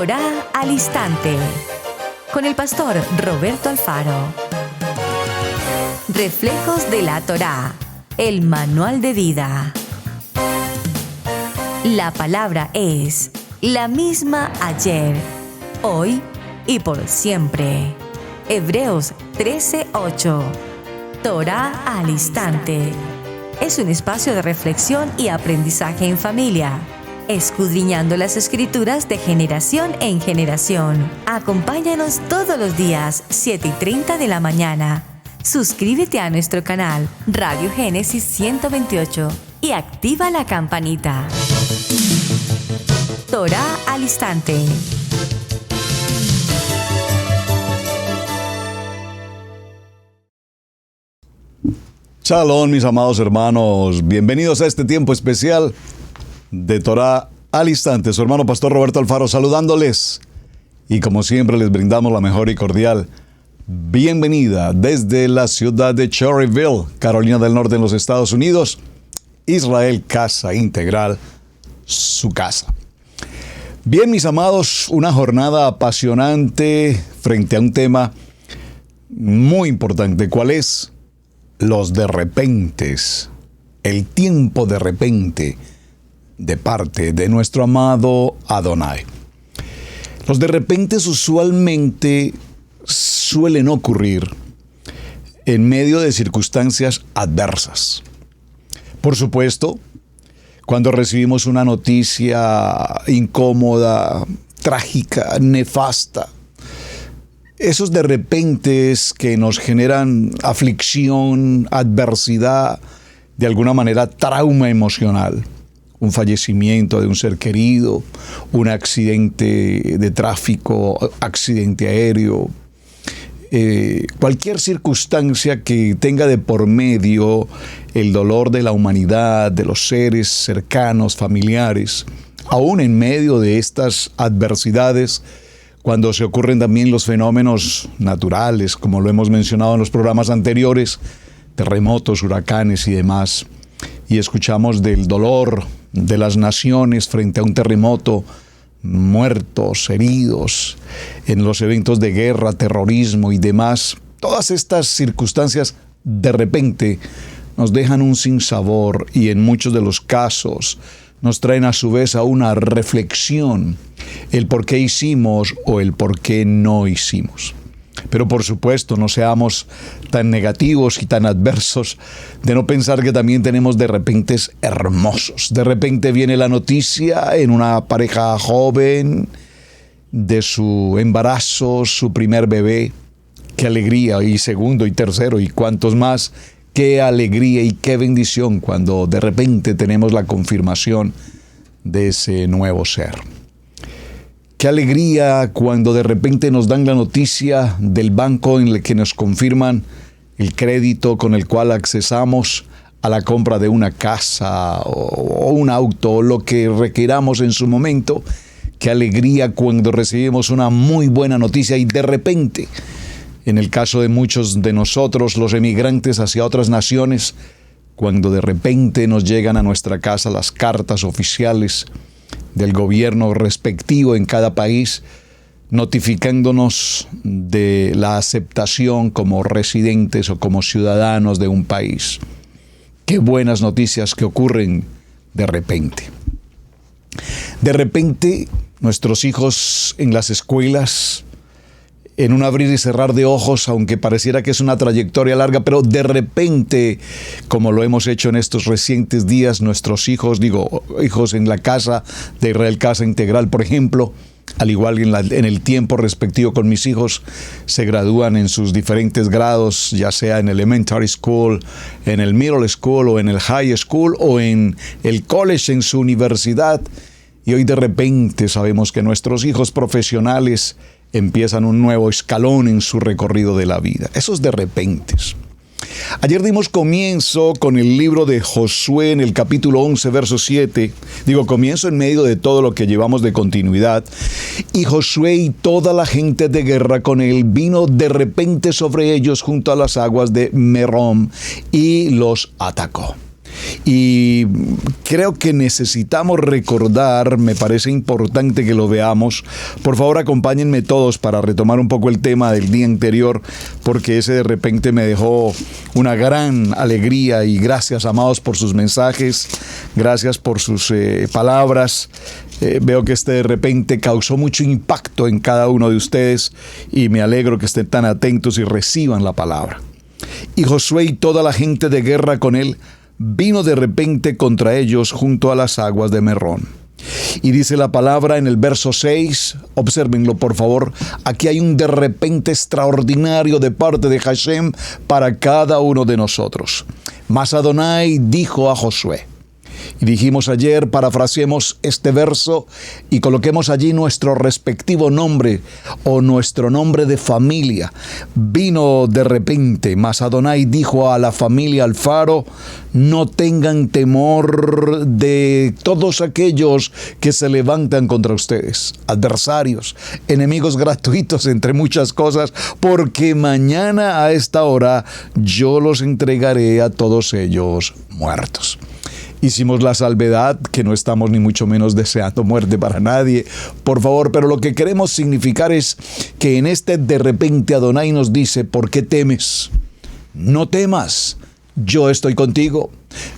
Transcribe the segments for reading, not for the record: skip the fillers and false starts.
Torá al Instante, con el pastor Roberto Alfaro. Reflejos de la Torá, el manual de vida. La palabra es la misma ayer, hoy y por siempre. Hebreos 13:8. Torá al Instante. Es un espacio de reflexión y aprendizaje en familia, escudriñando las Escrituras de generación en generación. Acompáñanos todos los días, 7:30 de la mañana. Suscríbete a nuestro canal Radio Génesis 128 y activa la campanita. Torá al Instante. Shalom, mis amados hermanos. Bienvenidos a este tiempo especial de Torá al Instante. Su hermano pastor Roberto Alfaro saludándoles. Y como siempre les brindamos la mejor y cordial bienvenida desde la ciudad de Cherryville, Carolina del Norte, en los Estados Unidos. Israel Casa Integral, su casa. Bien, mis amados, una jornada apasionante frente a un tema muy importante. ¿Cuál es? Los de repentes, el tiempo de repente de parte de nuestro amado Adonai. Los de repentes usualmente suelen ocurrir en medio de circunstancias adversas. Por supuesto, cuando recibimos una noticia incómoda, trágica, nefasta, esos de repentes que nos generan aflicción, adversidad, de alguna manera trauma emocional, un fallecimiento de un ser querido, un accidente de tráfico, accidente aéreo, cualquier circunstancia que tenga de por medio el dolor de la humanidad, de los seres cercanos, familiares, aún en medio de estas adversidades, cuando se ocurren también los fenómenos naturales, como lo hemos mencionado en los programas anteriores, terremotos, huracanes y demás, y escuchamos del dolor de las naciones frente a un terremoto, muertos, heridos, en los eventos de guerra, terrorismo y demás. Todas estas circunstancias de repente nos dejan un sinsabor y en muchos de los casos nos traen a su vez a una reflexión, el por qué hicimos o el por qué no hicimos. Pero por supuesto, no seamos tan negativos y tan adversos de no pensar que también tenemos de repentes hermosos. De repente viene la noticia en una pareja joven de su embarazo, su primer bebé. Qué alegría, y segundo y tercero y cuantos más. Qué alegría y qué bendición cuando de repente tenemos la confirmación de ese nuevo ser. Qué alegría cuando de repente nos dan la noticia del banco en el que nos confirman el crédito con el cual accesamos a la compra de una casa o un auto o lo que requiramos en su momento. Qué alegría cuando recibimos una muy buena noticia y de repente, en el caso de muchos de nosotros, los emigrantes hacia otras naciones, cuando de repente nos llegan a nuestra casa las cartas oficiales del gobierno respectivo en cada país, notificándonos de la aceptación como residentes o como ciudadanos de un país. Qué buenas noticias que ocurren de repente. De repente, nuestros hijos en las escuelas, en un abrir y cerrar de ojos, aunque pareciera que es una trayectoria larga, pero de repente, como lo hemos hecho en estos recientes días, nuestros hijos, hijos en la casa de Israel Casa Integral, por ejemplo, al igual que en el tiempo respectivo con mis hijos, se gradúan en sus diferentes grados, ya sea en elementary school, en el middle school o en el high school o en el college, en su universidad. Y hoy de repente sabemos que nuestros hijos profesionales empiezan un nuevo escalón en su recorrido de la vida. Esos de repentes. Ayer dimos comienzo con el libro de Josué en el capítulo 11, verso 7. Comienzo en medio de todo lo que llevamos de continuidad. Y Josué y toda la gente de guerra con él vino de repente sobre ellos junto a las aguas de Merom y los atacó. Y creo que necesitamos recordar, me parece importante que lo veamos. Por favor, acompáñenme todos para retomar un poco el tema del día anterior, porque ese de repente me dejó una gran alegría. Y gracias, amados, por sus mensajes, gracias por sus palabras. Veo que de repente causó mucho impacto en cada uno de ustedes y me alegro que estén tan atentos y reciban la palabra. Y Josué y toda la gente de guerra con él vino de repente contra ellos junto a las aguas de Merrón. Y dice la palabra en el verso 6, obsérvenlo por favor, aquí hay un de repente extraordinario de parte de Hashem para cada uno de nosotros. Mas Adonai dijo a Josué, y dijimos ayer, parafraseemos este verso y coloquemos allí nuestro respectivo nombre o nuestro nombre de familia. Vino de repente, mas Adonai dijo a la familia Alfaro, no tengan temor de todos aquellos que se levantan contra ustedes, adversarios, enemigos gratuitos, entre muchas cosas, porque mañana a esta hora yo los entregaré a todos ellos muertos. Hicimos la salvedad que no estamos ni mucho menos deseando muerte para nadie, por favor, pero lo que queremos significar es que en este de repente Adonai nos dice, ¿por qué temes? No temas, yo estoy contigo.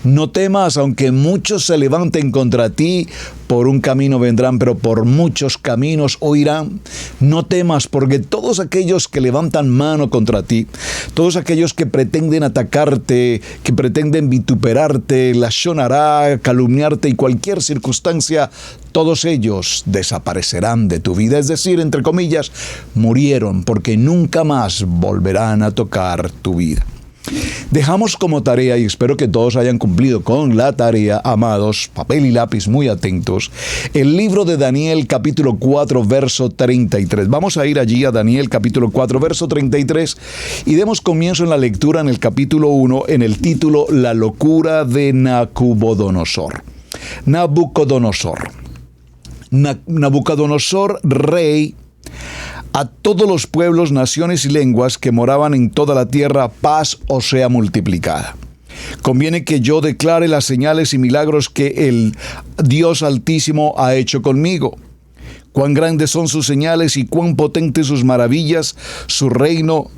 No temas, aunque muchos se levanten contra ti, por un camino vendrán, pero por muchos caminos huirán. No temas, porque todos aquellos que levantan mano contra ti, todos aquellos que pretenden atacarte, que pretenden vituperarte, lashon hará, calumniarte y cualquier circunstancia, todos ellos desaparecerán de tu vida. Es decir, entre comillas, murieron, porque nunca más volverán a tocar tu vida. Dejamos como tarea, y espero que todos hayan cumplido con la tarea, amados, papel y lápiz muy atentos, el libro de Daniel capítulo 4 verso 33. Vamos a ir allí a Daniel capítulo 4 verso 33 y demos comienzo en la lectura en el capítulo 1 en el título La locura de Nabucodonosor. Nabucodonosor, rey, a todos los pueblos, naciones y lenguas que moraban en toda la tierra, paz os sea multiplicada. Conviene que yo declare las señales y milagros que el Dios Altísimo ha hecho conmigo. Cuán grandes son sus señales y cuán potentes sus maravillas, su reino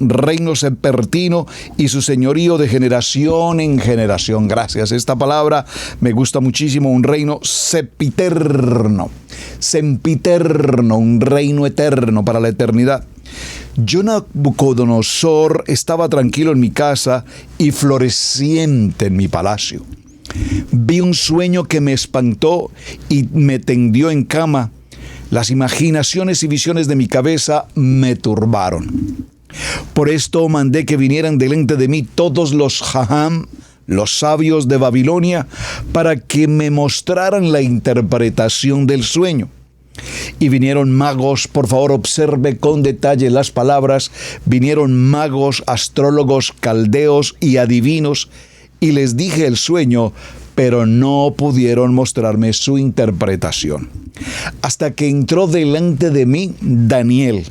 sempiterno y su señorío de generación en generación. Gracias, esta palabra me gusta muchísimo, un reino sempiterno, un reino eterno para la eternidad. Yo, Nabucodonosor, estaba tranquilo en mi casa y floreciente en mi palacio. Vi un sueño que me espantó y me tendió en cama. Las imaginaciones y visiones de mi cabeza me turbaron. Por esto mandé que vinieran delante de mí todos los Jajam, los sabios de Babilonia, para que me mostraran la interpretación del sueño. Y vinieron magos, por favor observe con detalle las palabras, vinieron magos, astrólogos, caldeos y adivinos, y les dije el sueño, pero no pudieron mostrarme su interpretación. Hasta que entró delante de mí Daniel,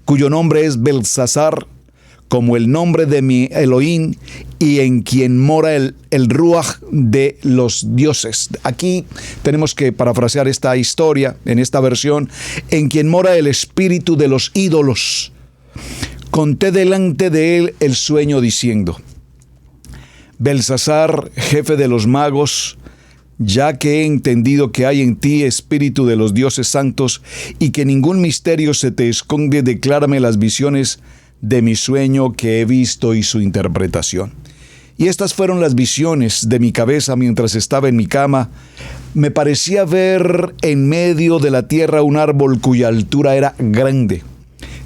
cuyo nombre es Belsasar, como el nombre de mi Elohim, y en quien mora el Ruach de los dioses. Aquí tenemos que parafrasear esta historia, en esta versión, en quien mora el espíritu de los ídolos. Conté delante de él el sueño diciendo: Belsasar, jefe de los magos, ya que he entendido que hay en ti espíritu de los dioses santos y que ningún misterio se te esconde, declárame las visiones de mi sueño que he visto y su interpretación. Y estas fueron las visiones de mi cabeza mientras estaba en mi cama. Me parecía ver en medio de la tierra un árbol cuya altura era grande.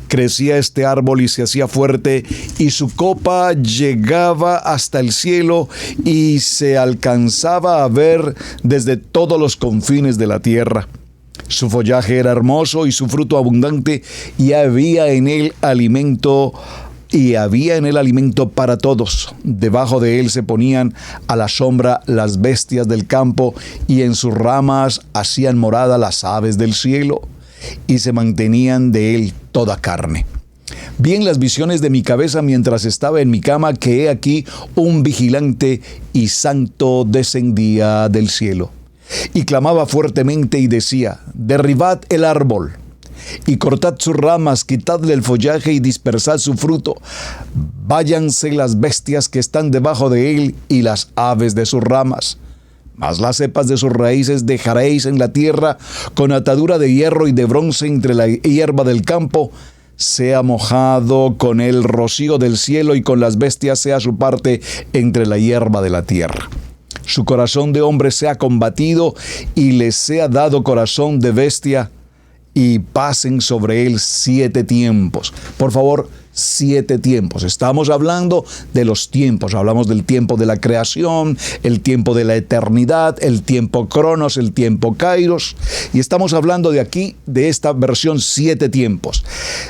Crecía este árbol y se hacía fuerte, y su copa llegaba hasta el cielo y se alcanzaba a ver desde todos los confines de la tierra. Su follaje era hermoso y su fruto abundante, y había en él alimento para todos. Debajo de él se ponían a la sombra las bestias del campo, y en sus ramas hacían morada las aves del cielo, y se mantenían de él toda carne. Vi en las visiones de mi cabeza mientras estaba en mi cama que he aquí un vigilante y santo descendía del cielo. Y clamaba fuertemente y decía: derribad el árbol y cortad sus ramas, quitadle el follaje y dispersad su fruto. Váyanse las bestias que están debajo de él y las aves de sus ramas. Mas las cepas de sus raíces dejaréis en la tierra, con atadura de hierro y de bronce entre la hierba del campo. Sea mojado con el rocío del cielo y con las bestias sea su parte entre la hierba de la tierra. Su corazón de hombre sea combatido y le sea dado corazón de bestia, y pasen sobre él 7 tiempos. Por favor, 7 tiempos. Estamos hablando de los tiempos. Hablamos del tiempo de la creación, el tiempo de la eternidad, el tiempo Cronos, el tiempo Kairos. Y estamos hablando de aquí, de esta versión, 7 tiempos.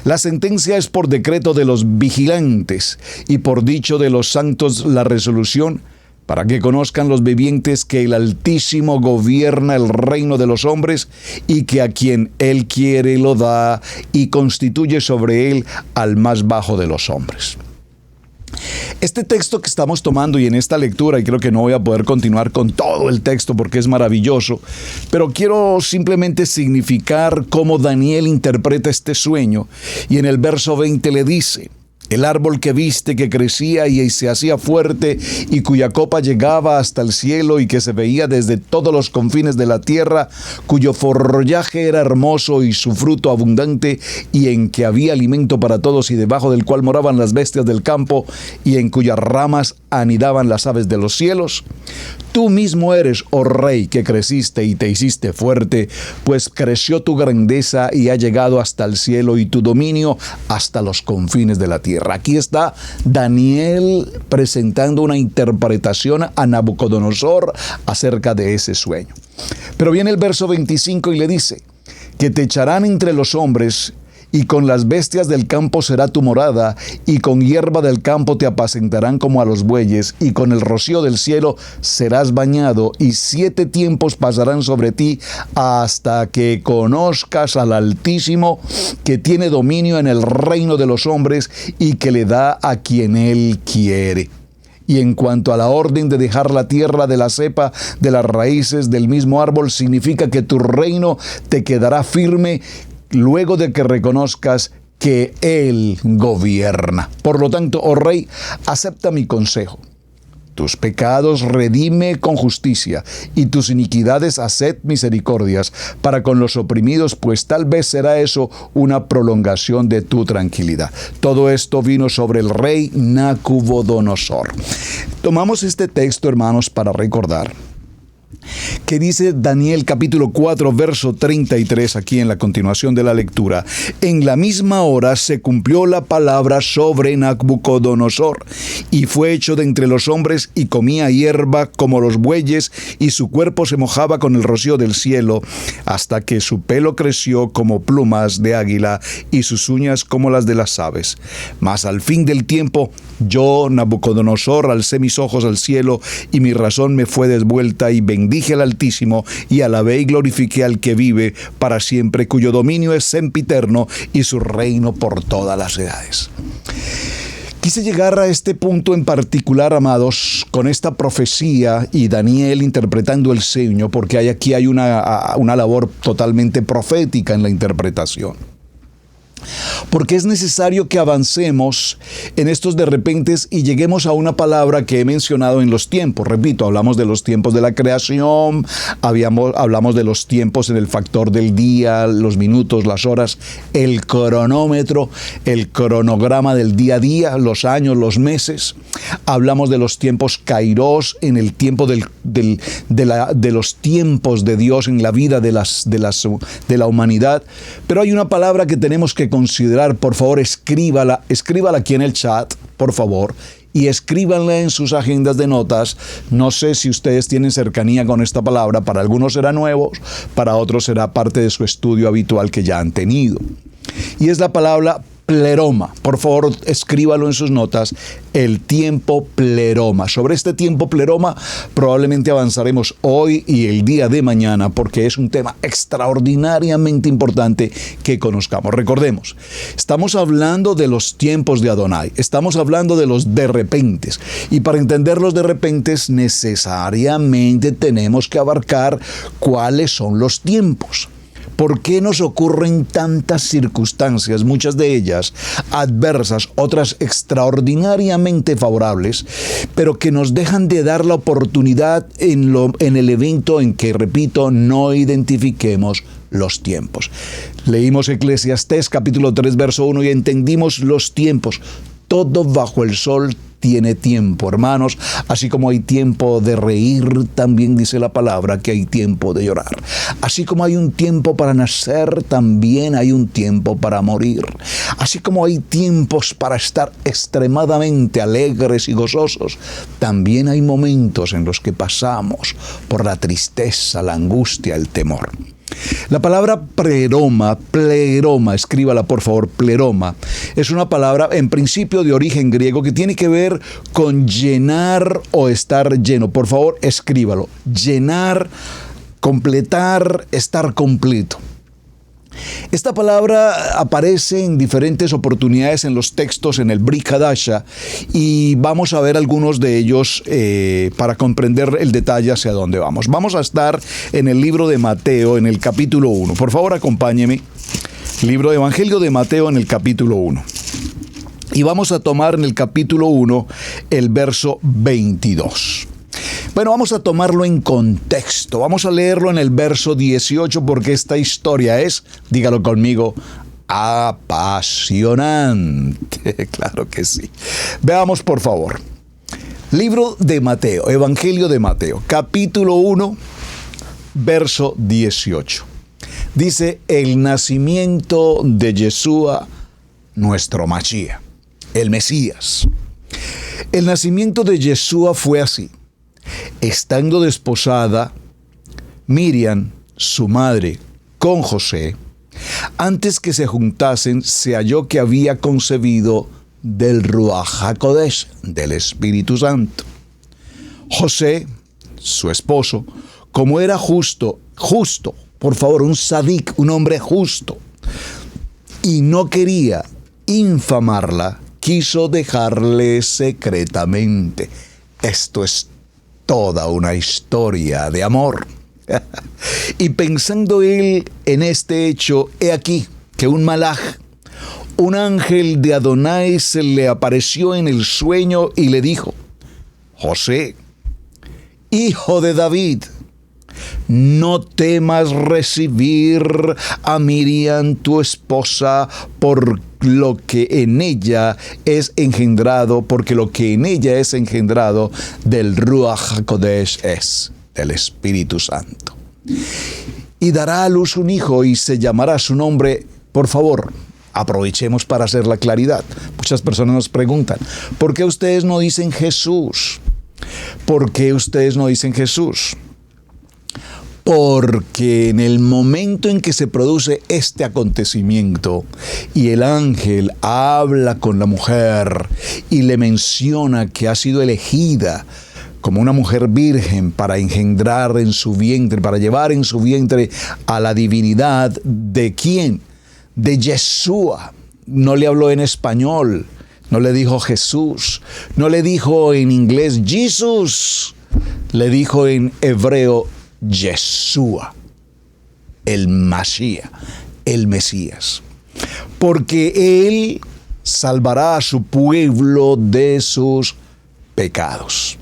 La sentencia es por decreto de los vigilantes y por dicho de los santos la resolución, para que conozcan los vivientes que el Altísimo gobierna el reino de los hombres y que a quien Él quiere lo da y constituye sobre él al más bajo de los hombres. Este texto que estamos tomando y en esta lectura, y creo que no voy a poder continuar con todo el texto porque es maravilloso, pero quiero simplemente significar cómo Daniel interpreta este sueño. Y en el verso 20 le dice: el árbol que viste que crecía y se hacía fuerte y cuya copa llegaba hasta el cielo y que se veía desde todos los confines de la tierra, cuyo follaje era hermoso y su fruto abundante y en que había alimento para todos y debajo del cual moraban las bestias del campo y en cuyas ramas anidaban las aves de los cielos. Tú mismo eres, oh rey, que creciste y te hiciste fuerte, pues creció tu grandeza y ha llegado hasta el cielo y tu dominio hasta los confines de la tierra. Aquí está Daniel presentando una interpretación a Nabucodonosor acerca de ese sueño. Pero viene el verso 25 y le dice: que te echarán entre los hombres, y con las bestias del campo será tu morada, y con hierba del campo te apacentarán como a los bueyes, y con el rocío del cielo serás bañado, y 7 tiempos pasarán sobre ti, hasta que conozcas al Altísimo, que tiene dominio en el reino de los hombres, y que le da a quien Él quiere. Y en cuanto a la orden de dejar la tierra de la cepa de las raíces del mismo árbol, significa que tu reino te quedará firme luego de que reconozcas que Él gobierna. Por lo tanto, oh rey, acepta mi consejo. Tus pecados redime con justicia, y tus iniquidades haced misericordias para con los oprimidos, pues tal vez será eso una prolongación de tu tranquilidad. Todo esto vino sobre el rey Nabucodonosor. Tomamos este texto, hermanos, para recordar que dice Daniel capítulo 4 verso 33 aquí en la continuación de la lectura: en la misma hora se cumplió la palabra sobre Nabucodonosor, y fue hecho de entre los hombres y comía hierba como los bueyes, y su cuerpo se mojaba con el rocío del cielo, hasta que su pelo creció como plumas de águila y sus uñas como las de las aves. Mas al fin del tiempo, yo, Nabucodonosor, alcé mis ojos al cielo, y mi razón me fue desvuelta, y bendije al Altísimo, y alabé y glorifiqué al que vive para siempre, cuyo dominio es sempiterno, y su reino por todas las edades. Quise llegar a este punto en particular, amados, con esta profecía y Daniel interpretando el sueño, porque aquí hay una labor totalmente profética en la interpretación. Porque es necesario que avancemos en estos de repentes y lleguemos a una palabra que he mencionado en los tiempos. Repito, hablamos de los tiempos de la creación, hablamos de los tiempos en el factor del día, los minutos, las horas, el cronómetro, el cronograma del día a día, los años, los meses. Hablamos de los tiempos kairos, en el tiempo de los tiempos de Dios en la vida de la humanidad. Pero hay una palabra que tenemos que considerar. Por favor, escríbala aquí en el chat, por favor, y escríbanla en sus agendas de notas. No sé si ustedes tienen cercanía con esta palabra, para algunos será nuevo, para otros será parte de su estudio habitual que ya han tenido. Y es la palabra Pleroma. Por favor, escríbalo en sus notas. El tiempo pleroma. Sobre este tiempo pleroma probablemente avanzaremos hoy y el día de mañana porque es un tema extraordinariamente importante que conozcamos. Recordemos, estamos hablando de los tiempos de Adonai. Estamos hablando de los de repentes. Y para entender los de repentes necesariamente tenemos que abarcar cuáles son los tiempos. ¿Por qué nos ocurren tantas circunstancias, muchas de ellas adversas, otras extraordinariamente favorables, pero que nos dejan de dar la oportunidad en el evento en que, repito, no identifiquemos los tiempos? Leímos Eclesiastés capítulo 3, verso 1 y entendimos los tiempos. Todo bajo el sol tiene tiempo, hermanos, así como hay tiempo de reír, también dice la palabra que hay tiempo de llorar. Así como hay un tiempo para nacer, también hay un tiempo para morir. Así como hay tiempos para estar extremadamente alegres y gozosos, también hay momentos en los que pasamos por la tristeza, la angustia, el temor. La palabra pleroma, escríbala por favor, pleroma, es una palabra en principio de origen griego que tiene que ver con llenar o estar lleno. Por favor, escríbalo. Llenar, completar, estar completo. Esta palabra aparece en diferentes oportunidades en los textos en el Brit Hadasha y vamos a ver algunos de ellos para comprender el detalle hacia dónde vamos. Vamos a estar en el libro de Mateo en el capítulo 1. Por favor, acompáñeme. Libro de Evangelio de Mateo en el capítulo 1. Y vamos a tomar en el capítulo 1 el verso 22. Bueno, vamos a tomarlo en contexto. Vamos a leerlo en el verso 18 porque esta historia es, dígalo conmigo, apasionante. Claro que sí. Veamos, por favor. Libro de Mateo, Evangelio de Mateo, capítulo 1, verso 18. Dice, el nacimiento de Yeshua, nuestro Mashiach, el Mesías. El nacimiento de Yeshua fue así. Estando desposada Miriam, su madre, con José, antes que se juntasen, se halló que había concebido del Ruach HaKodesh, del Espíritu Santo. José, su esposo, como era justo, por favor, un sadik, un hombre justo, y no quería infamarla, quiso dejarle secretamente. Esto es toda una historia de amor. Y pensando él en este hecho, he aquí que un malaj, un ángel de Adonai, se le apareció en el sueño y le dijo, José, hijo de David, no temas recibir a Miriam tu esposa, porque lo que en ella es engendrado del Ruach HaKodesh es, del Espíritu Santo. Y dará a luz un hijo y se llamará su nombre. Por favor, aprovechemos para hacer la claridad. Muchas personas nos preguntan, ¿por qué ustedes no dicen Jesús? ¿Por qué ustedes no dicen Jesús? Porque en el momento en que se produce este acontecimiento y el ángel habla con la mujer y le menciona que ha sido elegida como una mujer virgen para engendrar en su vientre, para llevar en su vientre a la divinidad, ¿de quién? De Yeshua. No le habló en español, no le dijo Jesús, no le dijo en inglés Jesus, le dijo en hebreo Yeshua, el Mashiach, el Mesías, porque Él salvará a su pueblo de sus pecados.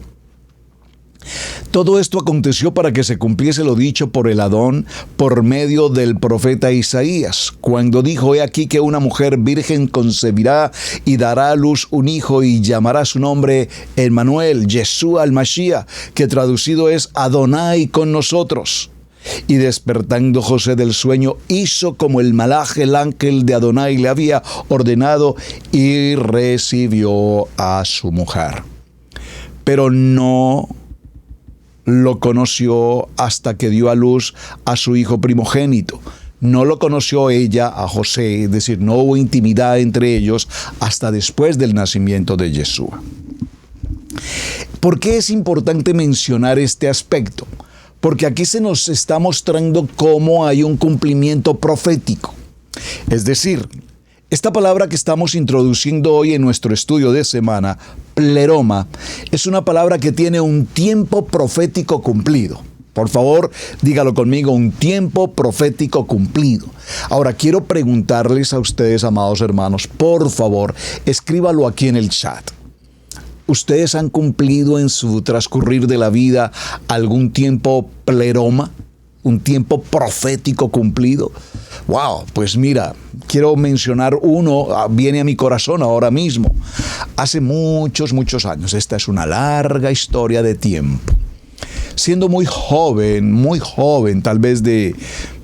Todo esto aconteció para que se cumpliese lo dicho por el Adón por medio del profeta Isaías, cuando dijo, he aquí que una mujer virgen concebirá y dará a luz un hijo y llamará su nombre Emmanuel, Yeshua el Mashiach, que traducido es Adonai con nosotros. Y despertando José del sueño, hizo como el malaj, el ángel de Adonai, le había ordenado y recibió a su mujer. Pero no lo conoció hasta que dio a luz a su hijo primogénito, no lo conoció ella a José, es decir, no hubo intimidad entre ellos hasta después del nacimiento de Yeshua. ¿Por qué es importante mencionar este aspecto? Porque aquí se nos está mostrando cómo hay un cumplimiento profético. Es decir, esta palabra que estamos introduciendo hoy en nuestro estudio de semana, pleroma, es una palabra que tiene un tiempo profético cumplido. Por favor, dígalo conmigo, un tiempo profético cumplido. Ahora, quiero preguntarles a ustedes, amados hermanos, por favor, escríbalo aquí en el chat. ¿Ustedes han cumplido en su transcurrir de la vida algún tiempo pleroma? ¿Un tiempo profético cumplido? Wow, pues mira, quiero mencionar uno, viene a mi corazón ahora mismo. Hace muchos años, esta es una larga historia de tiempo. Siendo muy joven, tal vez de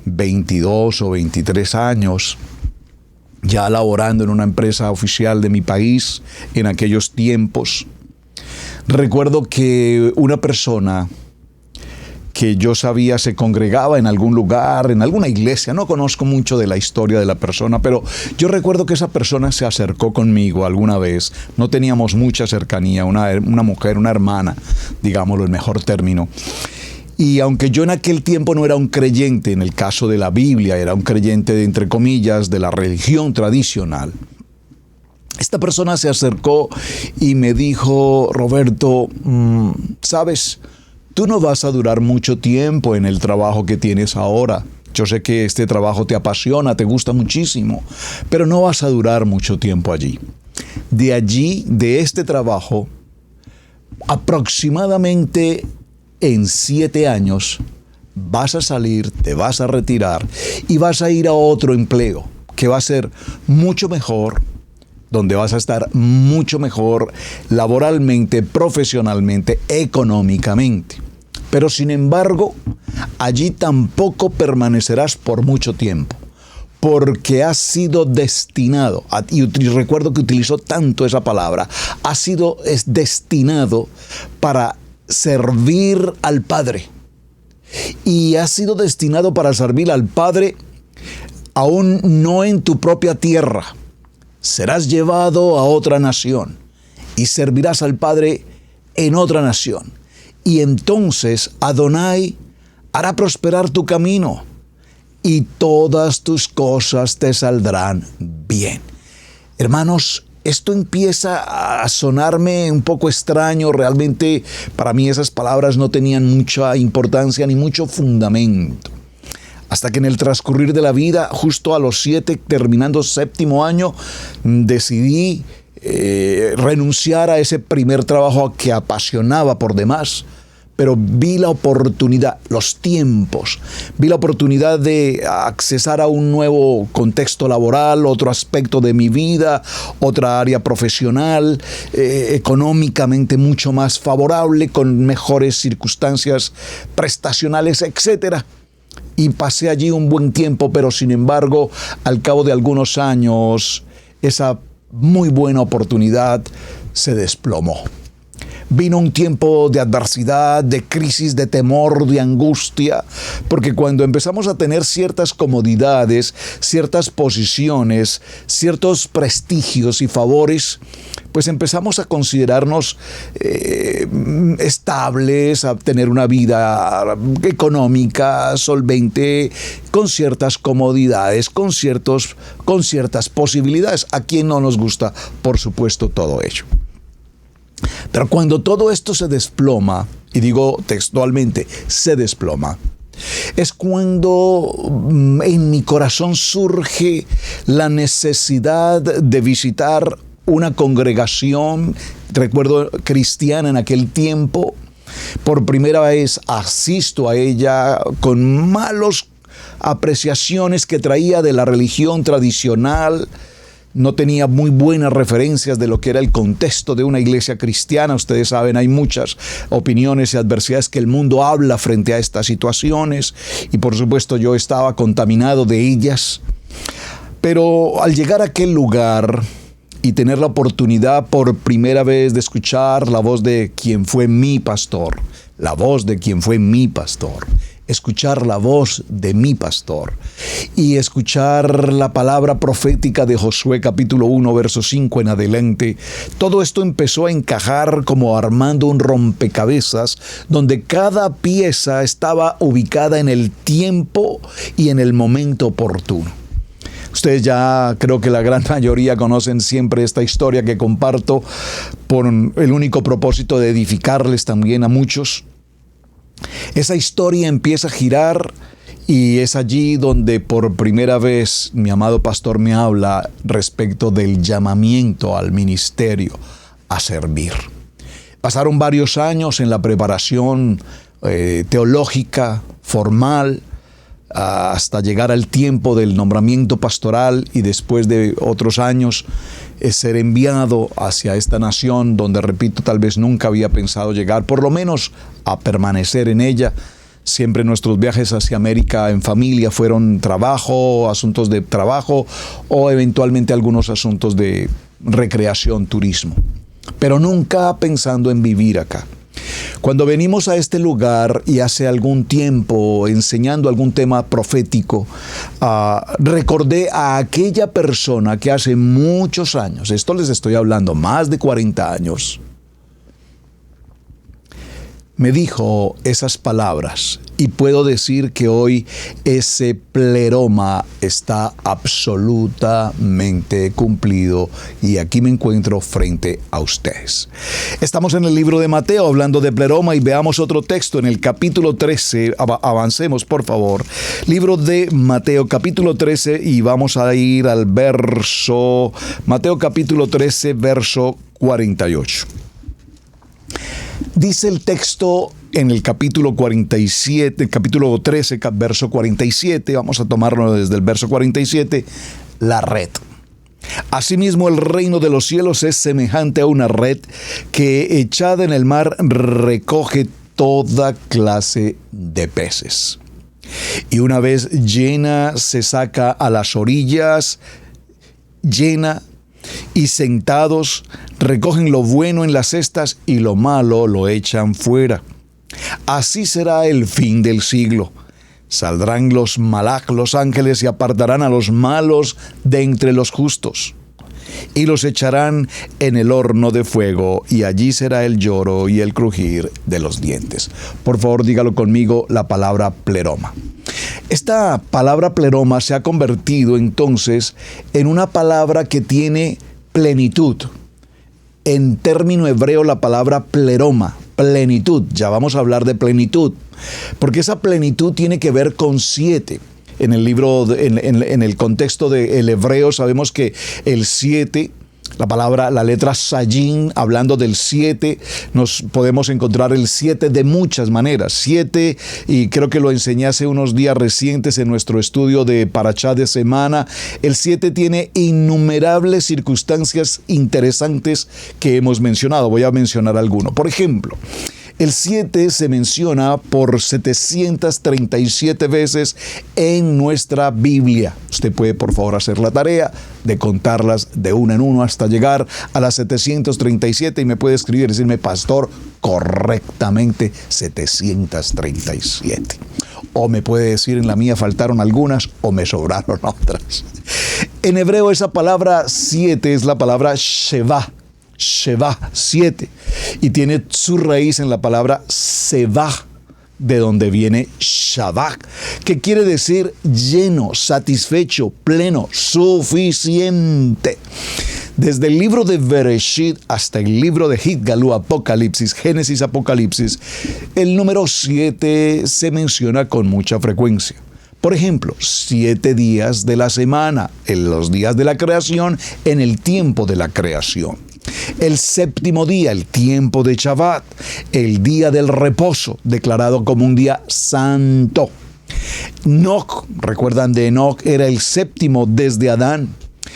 22 o 23 años, ya laborando en una empresa oficial de mi país en aquellos tiempos, recuerdo que una persona que yo sabía se congregaba en algún lugar, en alguna iglesia, no conozco mucho de la historia de la persona, pero yo recuerdo que esa persona se acercó conmigo alguna vez, no teníamos mucha cercanía, una mujer, una hermana, digámoslo el mejor término. Y aunque yo en aquel tiempo no era un creyente, en el caso de la Biblia, era un creyente, entre comillas, de la religión tradicional, esta persona se acercó y me dijo: Roberto, ¿sabes? Tú no vas a durar mucho tiempo en el trabajo que tienes ahora. Yo sé que este trabajo te apasiona, te gusta muchísimo, pero no vas a durar mucho tiempo allí. De este trabajo, aproximadamente en 7 años, vas a salir, te vas a retirar y vas a ir a otro empleo que va a ser mucho mejor, donde vas a estar mucho mejor laboralmente, profesionalmente, económicamente. Pero sin embargo, allí tampoco permanecerás por mucho tiempo, porque has sido destinado, y recuerdo que utilizó tanto esa palabra, es destinado para servir al Padre. Y has sido destinado para servir al Padre aún no en tu propia tierra. Serás llevado a otra nación y servirás al Padre en otra nación. Y entonces Adonai hará prosperar tu camino y todas tus cosas te saldrán bien. Hermanos, esto empieza a sonarme un poco extraño. Realmente para mí esas palabras no tenían mucha importancia ni mucho fundamento. Hasta que en el transcurrir de la vida, justo a los 7, terminando 7º año, decidí renunciar a ese primer trabajo que apasionaba por demás. Pero vi la oportunidad, los tiempos, vi la oportunidad de accesar a un nuevo contexto laboral, otro aspecto de mi vida, otra área profesional, económicamente mucho más favorable, con mejores circunstancias prestacionales, etcétera. Y pasé allí un buen tiempo, pero sin embargo, al cabo de algunos años, esa muy buena oportunidad se desplomó. Vino un tiempo de adversidad, de crisis, de temor, de angustia, porque cuando empezamos a tener ciertas comodidades, ciertas posiciones, ciertos prestigios y favores, pues empezamos a considerarnos estables, a tener una vida económica, solvente, con ciertas comodidades, con ciertas posibilidades. ¿A quién no nos gusta, por supuesto, todo ello? Pero cuando todo esto se desploma, y digo textualmente, se desploma, es cuando en mi corazón surge la necesidad de visitar una congregación, recuerdo, cristiana en aquel tiempo. Por primera vez asisto a ella con malas apreciaciones que traía de la religión tradicional. No tenía muy buenas referencias de lo que era el contexto de una iglesia cristiana. Ustedes saben, hay muchas opiniones y adversidades que el mundo habla frente a estas situaciones. Y por supuesto yo estaba contaminado de ellas. Pero al llegar a aquel lugar y tener la oportunidad por primera vez de escuchar la voz de quien fue mi pastor, escuchar la voz de mi pastor y escuchar la palabra profética de Josué capítulo 1, verso 5 en adelante, todo esto empezó a encajar como armando un rompecabezas donde cada pieza estaba ubicada en el tiempo y en el momento oportuno. Ustedes ya creo que la gran mayoría conocen siempre esta historia que comparto por el único propósito de edificarles también a muchos. Esa historia empieza a girar y es allí donde por primera vez mi amado pastor me habla respecto del llamamiento al ministerio, a servir. Pasaron varios años en la preparación teológica, formal, hasta llegar al tiempo del nombramiento pastoral y después de otros años ser enviado hacia esta nación donde, repito, tal vez nunca había pensado llegar, por lo menos a permanecer en ella. Siempre nuestros viajes hacia América en familia fueron trabajo, asuntos de trabajo o eventualmente algunos asuntos de recreación, turismo, pero nunca pensando en vivir acá. Cuando venimos a este lugar y hace algún tiempo enseñando algún tema profético, recordé a aquella persona que hace muchos años, esto les estoy hablando, más de 40 años, me dijo esas palabras y puedo decir que hoy ese pleroma está absolutamente cumplido y aquí me encuentro frente a ustedes. Estamos en el libro de Mateo hablando de pleroma y veamos otro texto en el capítulo 13, avancemos por favor, libro de Mateo capítulo 13 y vamos a ir al Mateo capítulo 13 verso 48. Dice el texto en el capítulo 47, capítulo 13, verso 47, vamos a tomarlo desde el verso 47, la red. Asimismo, el reino de los cielos es semejante a una red que, echada en el mar, recoge toda clase de peces. Y una vez llena, se saca a las orillas, llena, y sentados recogen lo bueno en las cestas y lo malo lo echan fuera. Así será el fin del siglo. Saldrán los ángeles y apartarán a los malos de entre los justos y los echarán en el horno de fuego, y allí será el lloro y el crujir de los dientes. Por favor, dígalo conmigo, la palabra pleroma. Esta palabra pleroma se ha convertido entonces en una palabra que tiene plenitud. En término hebreo, la palabra pleroma, plenitud. Ya vamos a hablar de plenitud, porque esa plenitud tiene que ver con 7. En el libro, en el contexto del hebreo, sabemos que el 7, la letra Sayin, hablando del 7, nos podemos encontrar el 7 de muchas maneras. 7, y creo que lo enseñé hace unos días recientes en nuestro estudio de Parashá de semana. El 7 tiene innumerables circunstancias interesantes que hemos mencionado. Voy a mencionar alguno. Por ejemplo, el 7 se menciona por 737 veces en nuestra Biblia. Usted puede, por favor, hacer la tarea de contarlas de uno en uno hasta llegar a las 737 y me puede escribir, decirme, pastor, correctamente 737. O me puede decir, en la mía faltaron algunas o me sobraron otras. En hebreo esa palabra 7 es la palabra Sheva. Sheva, 7, y tiene su raíz en la palabra Sevah, de donde viene Shabbat, que quiere decir lleno, satisfecho, pleno, suficiente. Desde el libro de Bereshit hasta el libro de Hitgalú, Apocalipsis, Génesis, Apocalipsis, el número 7 se menciona con mucha frecuencia. Por ejemplo, 7 días de la semana, en los días de la creación, en el tiempo de la creación. El séptimo día, el tiempo de Shabbat, el día del reposo, declarado como un día santo. Enoc, recuerdan de Enoc, era el séptimo desde Adán.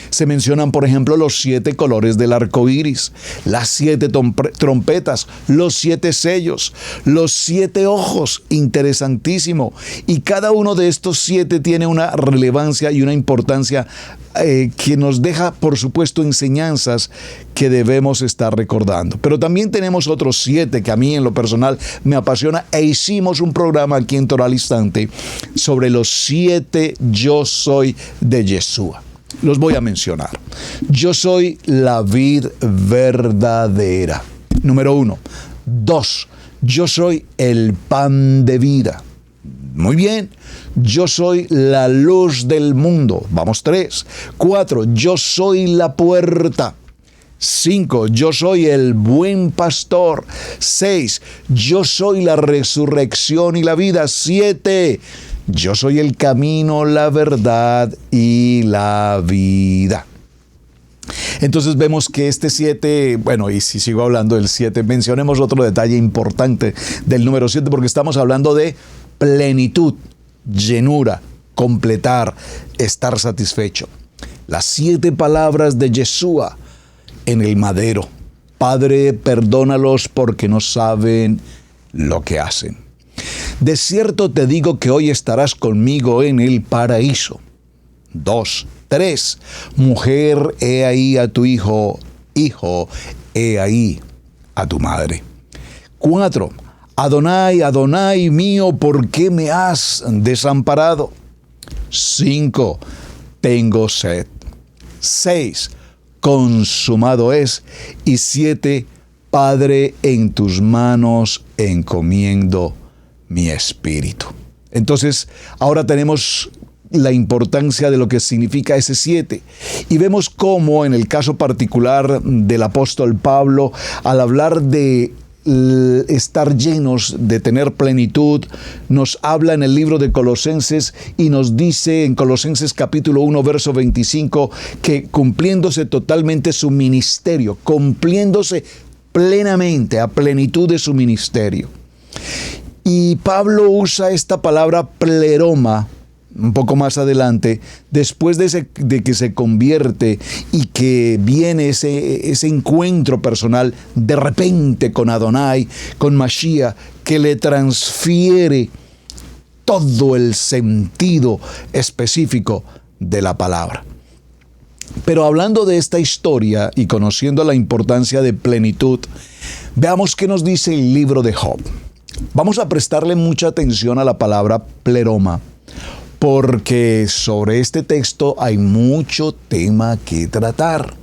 Se mencionan, por ejemplo, los 7 colores del arco iris, las 7 trompetas, los 7 sellos, los 7 ojos, interesantísimo. Y cada uno de estos 7 tiene una relevancia y una importancia que nos deja, por supuesto, enseñanzas que debemos estar recordando. Pero también tenemos otros 7 que a mí en lo personal me apasiona, e hicimos un programa aquí en Torah al Instante sobre los 7 yo soy de Yeshua. Los voy a mencionar. Yo soy la vid verdadera. Número 1. 2. Yo soy el pan de vida. Muy bien. Yo soy la luz del mundo. Vamos, 3. 4. Yo soy la puerta. 5. Yo soy el buen pastor. 6. Yo soy la resurrección y la vida. 7. Yo soy el camino, la verdad y la vida. Entonces vemos que este 7, bueno, y si sigo hablando del 7, mencionemos otro detalle importante del número 7, porque estamos hablando de plenitud, llenura, completar, estar satisfecho. Las 7 palabras de Yeshua en el madero. Padre, perdónalos porque no saben lo que hacen. De cierto te digo que hoy estarás conmigo en el paraíso. 2. 3. Mujer, he ahí a tu hijo. Hijo, he ahí a tu madre. 4. Adonai, Adonai mío, ¿por qué me has desamparado? 5. Tengo sed. 6. Consumado es. Y 7. Padre, en tus manos encomiendo mi espíritu. Entonces, ahora tenemos la importancia de lo que significa ese 7. Y vemos cómo en el caso particular del apóstol Pablo, al hablar de estar llenos, de tener plenitud, nos habla en el libro de Colosenses y nos dice en Colosenses capítulo 1, verso 25, que cumpliéndose totalmente su ministerio, cumpliéndose plenamente, a plenitud de su ministerio. Y Pablo usa esta palabra pleroma un poco más adelante, después de que se convierte y que viene ese encuentro personal de repente con Adonai, con Mashiach, que le transfiere todo el sentido específico de la palabra. Pero hablando de esta historia y conociendo la importancia de plenitud, veamos qué nos dice el libro de Job. Vamos a prestarle mucha atención a la palabra pleroma, porque sobre este texto hay mucho tema que tratar.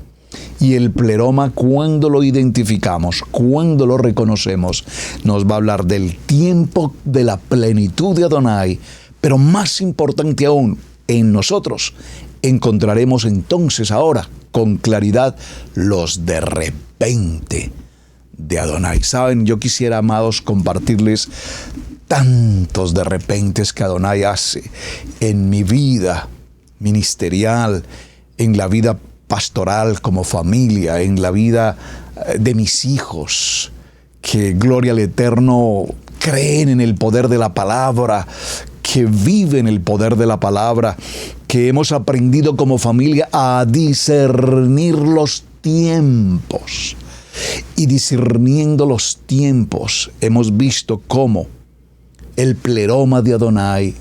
Y el pleroma, cuando lo identificamos, cuando lo reconocemos, nos va a hablar del tiempo de la plenitud de Adonai, pero más importante aún, en nosotros encontraremos entonces ahora con claridad los de repente de Adonai. Saben, yo quisiera, amados, compartirles tantos de repentes que Adonai hace en mi vida ministerial, en la vida pastoral como familia, en la vida de mis hijos, que gloria al Eterno creen en el poder de la palabra, que viven el poder de la palabra, que hemos aprendido como familia a discernir los tiempos. Y discerniendo los tiempos, hemos visto cómo el pleroma de Adonai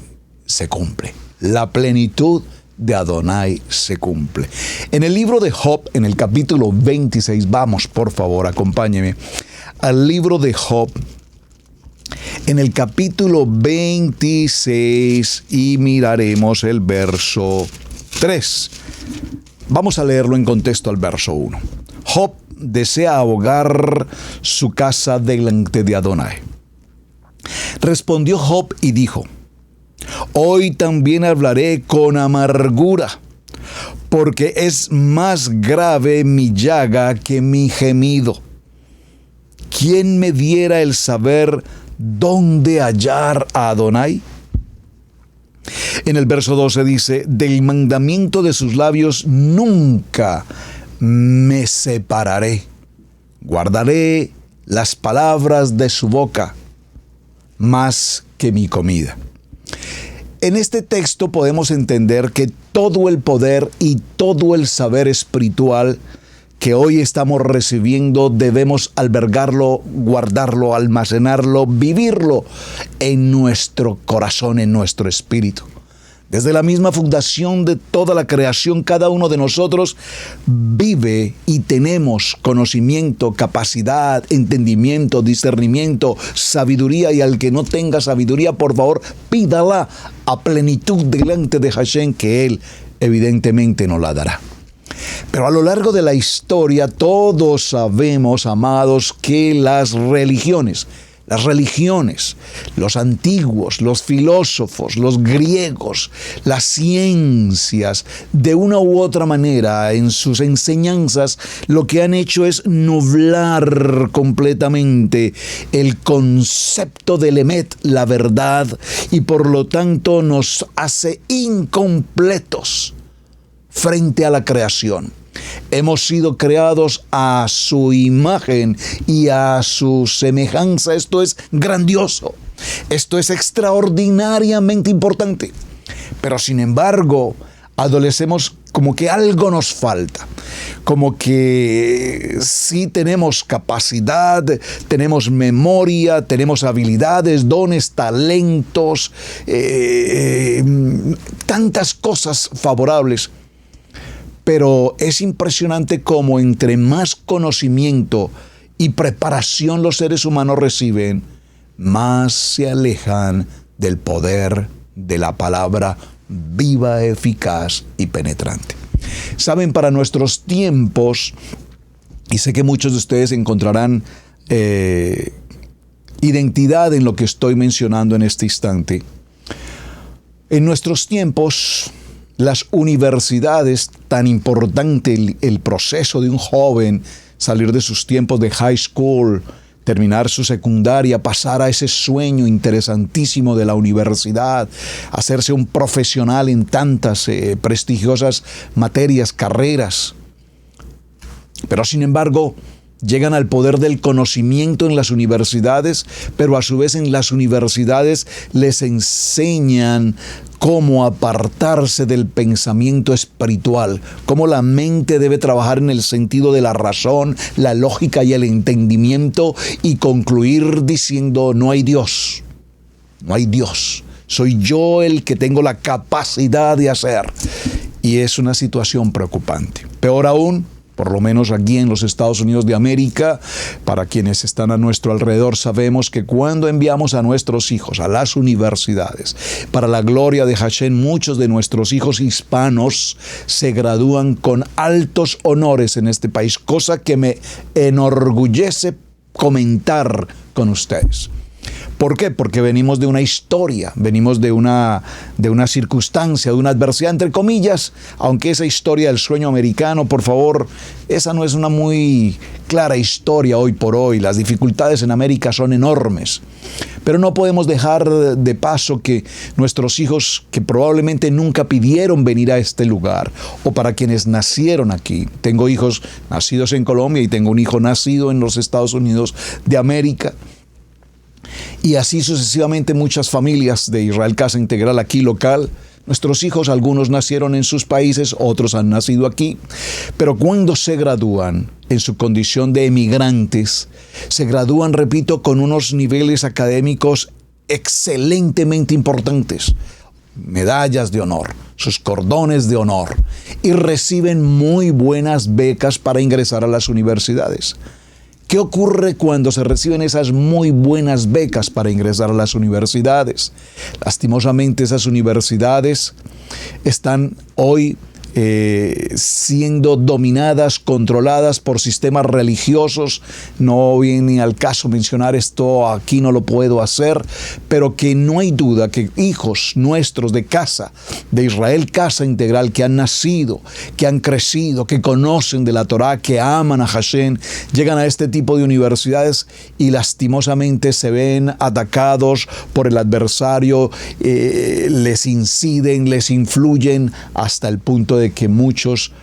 se cumple. La plenitud de Adonai se cumple. En el libro de Job, en el capítulo 26, vamos, por favor, acompáñeme al libro de Job, en el capítulo 26, y miraremos el verso 3. Vamos a leerlo en contexto al verso 1. Job desea ahogar su casa delante de Adonai. Respondió Job y dijo: hoy también hablaré con amargura, porque es más grave mi llaga que mi gemido. ¿Quién me diera el saber dónde hallar a Adonai? En el verso 12 dice: del mandamiento de sus labios nunca me separaré. Guardaré las palabras de su boca más que mi comida. En este texto podemos entender que todo el poder y todo el saber espiritual que hoy estamos recibiendo debemos albergarlo, guardarlo, almacenarlo, vivirlo en nuestro corazón, en nuestro espíritu. Desde la misma fundación de toda la creación, cada uno de nosotros vive y tenemos conocimiento, capacidad, entendimiento, discernimiento, sabiduría, y al que no tenga sabiduría, por favor, pídala a plenitud delante de Hashem, que Él evidentemente nos la dará. Pero a lo largo de la historia todos sabemos, amados, que las religiones, los antiguos, los filósofos, los griegos, las ciencias, de una u otra manera en sus enseñanzas, lo que han hecho es nublar completamente el concepto del Emet, la verdad, y por lo tanto nos hace incompletos frente a la creación. Hemos sido creados a su imagen y a su semejanza. Esto es grandioso. Esto es extraordinariamente importante. Pero sin embargo, adolecemos como que algo nos falta. Como que sí tenemos capacidad, tenemos memoria, tenemos habilidades, dones, talentos, tantas cosas favorables. Pero es impresionante cómo entre más conocimiento y preparación los seres humanos reciben, más se alejan del poder de la palabra viva, eficaz y penetrante. Saben, para nuestros tiempos, y sé que muchos de ustedes encontrarán identidad en lo que estoy mencionando en este instante, en nuestros tiempos, las universidades, tan importante el proceso de un joven, salir de sus tiempos de high school, terminar su secundaria, pasar a ese sueño interesantísimo de la universidad, hacerse un profesional en tantas prestigiosas materias, carreras. Pero sin embargo, llegan al poder del conocimiento en las universidades, pero a su vez en las universidades les enseñan cómo apartarse del pensamiento espiritual, cómo la mente debe trabajar en el sentido de la razón, la lógica y el entendimiento, y concluir diciendo: no hay Dios, no hay Dios, soy yo el que tengo la capacidad de hacer. Y es una situación preocupante. Peor aún, por lo menos aquí en los Estados Unidos de América, para quienes están a nuestro alrededor, sabemos que cuando enviamos a nuestros hijos a las universidades, para la gloria de Hashem, muchos de nuestros hijos hispanos se gradúan con altos honores en este país, cosa que me enorgullece comentar con ustedes. ¿Por qué? Porque venimos de una historia, venimos de una circunstancia, de una adversidad, entre comillas, aunque esa historia del sueño americano, por favor, esa no es una muy clara historia hoy por hoy. Las dificultades en América son enormes. Pero no podemos dejar de paso que nuestros hijos, que probablemente nunca pidieron venir a este lugar, o para quienes nacieron aquí, tengo hijos nacidos en Colombia y tengo un hijo nacido en los Estados Unidos de América, y así sucesivamente muchas familias de Israel Casa Integral aquí local. Nuestros hijos, algunos nacieron en sus países, otros han nacido aquí, pero cuando se gradúan en su condición de emigrantes, se gradúan, repito, con unos niveles académicos excelentemente importantes, medallas de honor, sus cordones de honor, y reciben muy buenas becas para ingresar a las universidades. ¿Qué ocurre cuando se reciben esas muy buenas becas para ingresar a las universidades? Lastimosamente, esas universidades están hoy siendo dominadas, controladas por sistemas religiosos. No viene al caso mencionar esto, aquí no lo puedo hacer, pero que no hay duda que hijos nuestros de casa, de Israel Casa Integral, que han nacido, que han crecido, que conocen de la Torá, que aman a Hashem, llegan a este tipo de universidades y lastimosamente se ven atacados por el adversario, les inciden, les influyen hasta el punto de que muchos,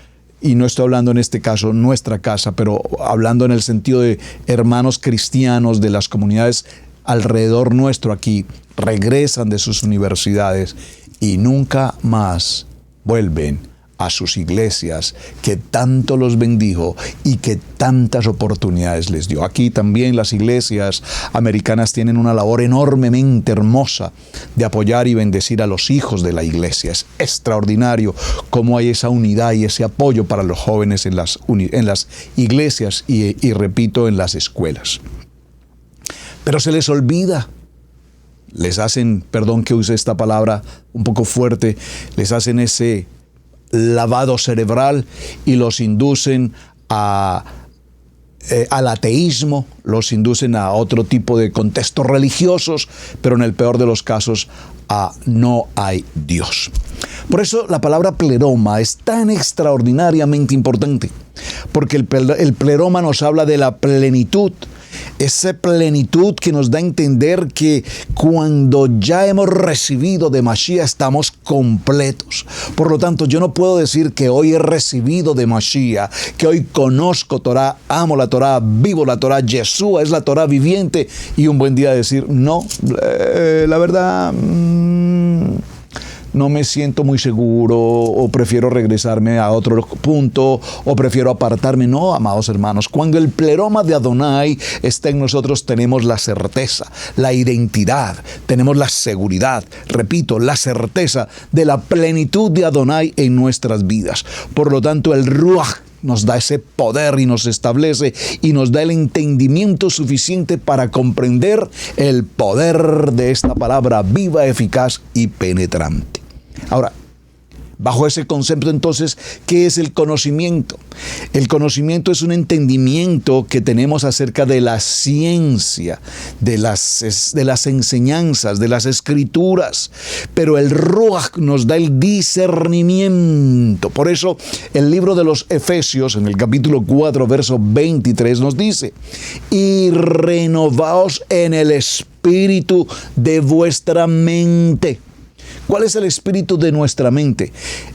y no estoy hablando en este caso nuestra casa, pero hablando en el sentido de hermanos cristianos de las comunidades alrededor nuestro aquí, regresan de sus universidades y nunca más vuelven a sus iglesias que tanto los bendijo y que tantas oportunidades les dio. Aquí también las iglesias americanas tienen una labor enormemente hermosa de apoyar y bendecir a los hijos de la iglesia. Es extraordinario cómo hay esa unidad y ese apoyo para los jóvenes en las iglesias y repito, en las escuelas. Pero se les olvida. Les hacen, perdón que use esta palabra un poco fuerte, les hacen ese lavado cerebral y los inducen al ateísmo, los inducen a otro tipo de contextos religiosos, pero en el peor de los casos a no hay Dios. Por eso la palabra pleroma es tan extraordinariamente importante, porque el pleroma nos habla de la plenitud. Esa plenitud que nos da a entender que cuando ya hemos recibido de Mashiach estamos completos. Por lo tanto, yo no puedo decir que hoy he recibido de Mashiach, que hoy conozco Torah, amo la Torah, vivo la Torah, Yeshua es la Torah viviente, y un buen día decir, no, la verdad, no me siento muy seguro, o prefiero regresarme a otro punto, o prefiero apartarme. No, amados hermanos, cuando el pleroma de Adonai está en nosotros, tenemos la certeza, la identidad, tenemos la seguridad, repito, la certeza de la plenitud de Adonai en nuestras vidas. Por lo tanto, el Ruach nos da ese poder y nos establece y nos da el entendimiento suficiente para comprender el poder de esta palabra viva, eficaz y penetrante. Ahora, bajo ese concepto entonces, ¿qué es el conocimiento? El conocimiento es un entendimiento que tenemos acerca de la ciencia, de las enseñanzas, de las escrituras, pero el Ruach nos da el discernimiento. Por eso el libro de los Efesios, en el capítulo 4, verso 23, nos dice, y renovaos en el espíritu de vuestra mente. ¿Cuál es el espíritu de nuestra mente?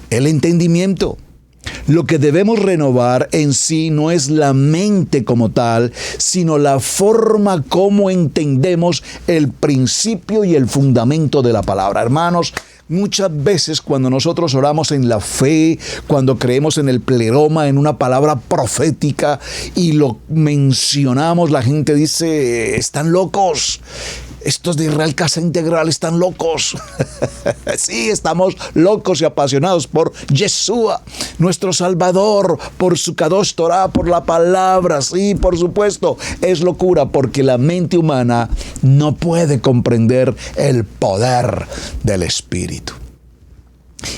El entendimiento. Lo que debemos renovar en sí no es la mente como tal, sino la forma como entendemos el principio y el fundamento de la palabra. Hermanos, muchas veces cuando nosotros oramos en la fe, cuando creemos en el pleroma, en una palabra profética y lo mencionamos, la gente dice, están locos. Estos de Israel Casa Integral están locos. Sí, estamos locos y apasionados por Yeshua, nuestro Salvador, por su Kadosh Torah, por la palabra. Sí, por supuesto, es locura porque la mente humana no puede comprender el poder del Espíritu.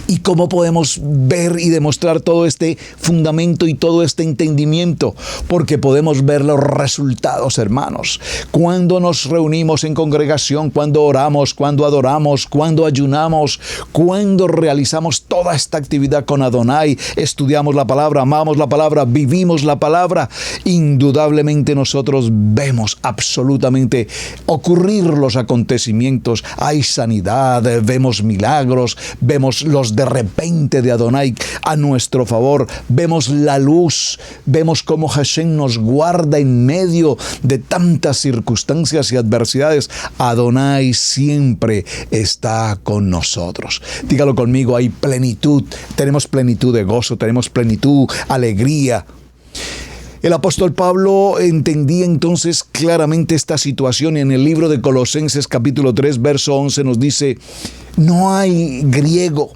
¿Y cómo podemos ver y demostrar todo este fundamento y todo este entendimiento? Porque podemos ver los resultados, hermanos. Cuando nos reunimos en congregación, cuando oramos, cuando adoramos, cuando ayunamos, cuando realizamos toda esta actividad con Adonai, estudiamos la palabra, amamos la palabra, vivimos la palabra, indudablemente nosotros vemos absolutamente ocurrir los acontecimientos. Hay sanidad, vemos milagros, vemos los de repente de Adonai a nuestro favor, vemos la luz, vemos cómo Hashem nos guarda en medio de tantas circunstancias y adversidades. Adonai siempre está con nosotros. Dígalo conmigo, hay plenitud, tenemos plenitud de gozo, tenemos plenitud, alegría. El apóstol Pablo entendía entonces claramente esta situación y en el libro de Colosenses capítulo 3 verso 11 nos dice, no hay griego,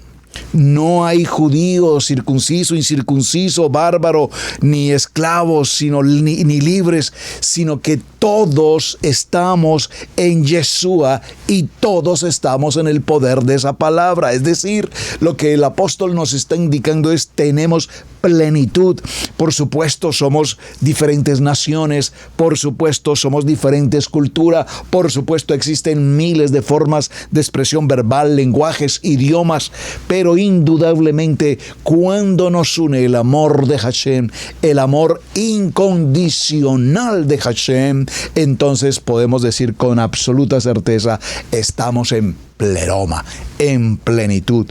no hay judío, circunciso, incircunciso, bárbaro, ni esclavos, ni libres, sino que todos estamos en Yeshua y todos estamos en el poder de esa palabra. Es decir, lo que el apóstol nos está indicando es tenemos plenitud. Por supuesto, somos diferentes naciones, por supuesto, somos diferentes culturas, por supuesto, existen miles de formas de expresión verbal, lenguajes, idiomas, pero pero indudablemente cuando nos une el amor de Hashem, el amor incondicional de Hashem, entonces podemos decir con absoluta certeza, estamos en pleroma, en plenitud.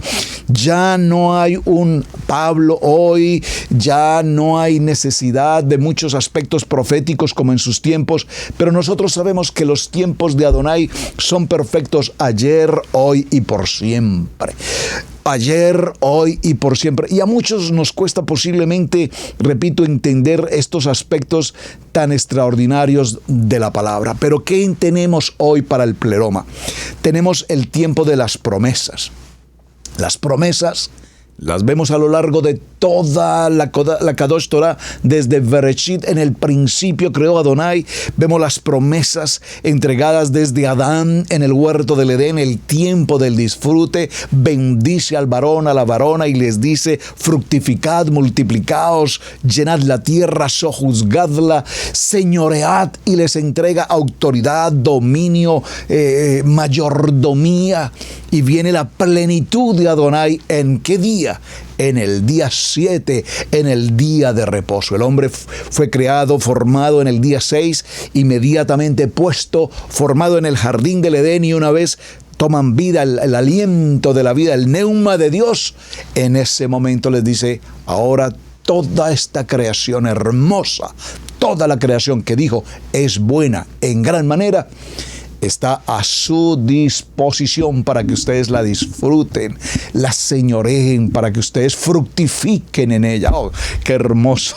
Ya no hay un Pablo hoy, ya no hay necesidad de muchos aspectos proféticos como en sus tiempos, pero nosotros sabemos que los tiempos de Adonai son perfectos ayer, hoy y por siempre. Ayer, hoy y por siempre. Y a muchos nos cuesta posiblemente, repito, entender estos aspectos tan extraordinarios de la palabra. Pero ¿qué tenemos hoy para el pleroma? Tenemos el tiempo de las promesas. Las promesas las vemos a lo largo de toda la Kadosh Torah, desde Bereshit, en el principio creó Adonai. Vemos las promesas entregadas desde Adán en el huerto del Edén, el tiempo del disfrute. Bendice al varón, a la varona, y les dice: fructificad, multiplicaos, llenad la tierra, sojuzgadla, señoread, y les entrega autoridad, dominio, mayordomía. Y viene la plenitud de Adonai. ¿En qué día? En el día 7, en el día de reposo. El hombre fue creado, formado en el día 6, inmediatamente puesto, formado en el jardín del Edén, y una vez toman vida, el aliento de la vida, el neuma de Dios, en ese momento les dice: ahora toda esta creación hermosa, toda la creación que dijo es buena en gran manera, está a su disposición para que ustedes la disfruten, la señoreen, para que ustedes fructifiquen en ella. ¡Oh, qué hermoso!